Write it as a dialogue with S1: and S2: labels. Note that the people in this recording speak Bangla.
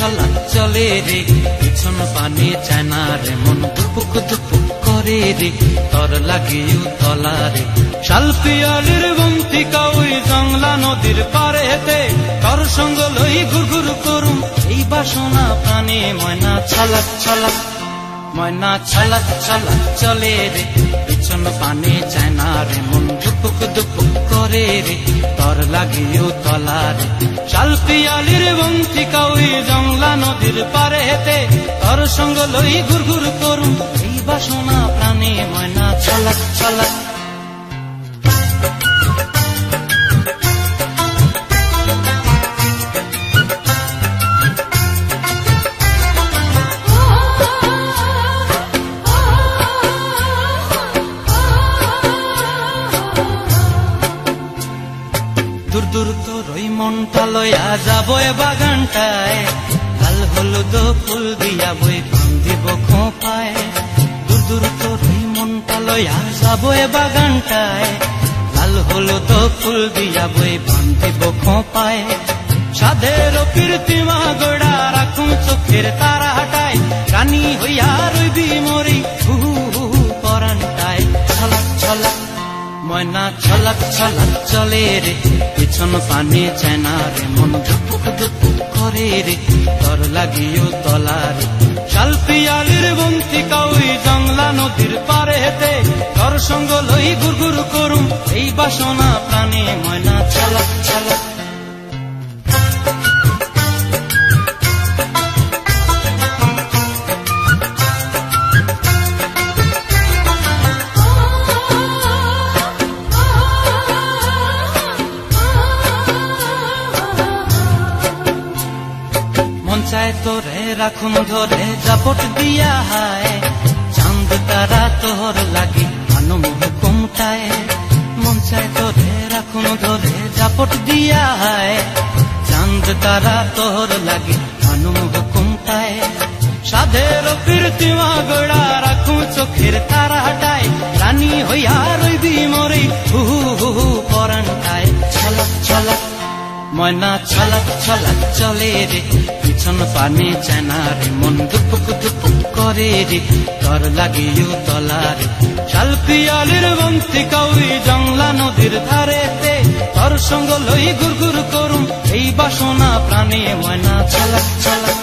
S1: ছলাক চলে রে, পিছন পানে চায় না রে, মন দুপুক দুপুক করে রে, তর লাগিও তলা রে। শাল পিয়ালির বন্তিকা ওই জংলা নদীর পারে হেতে, তর সঙ্গ লই ঘুর ঘুর করুম এই বাসনা প্রাণে। ময়না ছলাক ছলাক, ময়না ছলাক ছলাক চলে রে, পিছন পানে চায় না রে, মন দুপুক দুপুক করে রে, তর লাগিও তলা রে। শাল পিয়ালির বন্তিকা ওই জংলা নদীর পারে হেতে, তর সঙ্গ লই ঘুর ঘুর করুম এই বাসনা প্রাণে। ময়না ছলাক ছলাক। দূর দূর তোর ওই মনটা লয়া যাবো এ বাগানটায়, লাল হলুদ ফুল দিয়া বই বান্ধিব খোঁপায়। দূর দূর তোর ওই মনটা লয়া যাবো এ বাগানটায়, লাল হলুদ ফুল দিয়া বই বান্ধিব খোঁপায়। সাধের কীর্তিমা গোড়া রাখুন চোখের তারা হাটায়, রানী হইয়া রইবি মরি হু হু পরানটায়। ছলাক ছলাক, ময়না ছলাক ছলাক চলে রে, পিছন পানে চায় না রে, মন দুপুক দুপুক করে রে, তর লাগিও তলা রে। শাল পিয়ালির বন্তিকা ওই জংলা নদীর পারে হেতে, তর সঙ্গ লই ঘুর ঘুর করুম এই বাসনা প্রাণে। ময়না ছলাক ছলাক। মন চায় তোরে রাখুন ধরে জাপট দিয়া হায়, চাঁদ তারা তোর লাগি আনুম হুকুমটায়। মন চায় তোরে রাখুন ধরে জাপট দিয়া হায়, চাঁদ তারা তোর লাগি আনুম হুকুমটায়। সাধের কীর্তিমা গোড়া রাখুন চোখের তারা হাটায়, রানী হইয়া রইবি মরি হু হু পরানটায়। ছলাক ছলাক, ময়না ছলাক ছলাক চলে রে, পিছন পানে চায় না রে, মন দুপুক দুপুক করে রে, তর লাগিও তলা রে। শাল পিয়ালির বন্তিকা ওই জংলা নদীর ধারেতে, তর সঙ্গ লই ঘুর ঘুর করুম এই বাসনা প্রাণে। ময়না ছলাক ছলাক।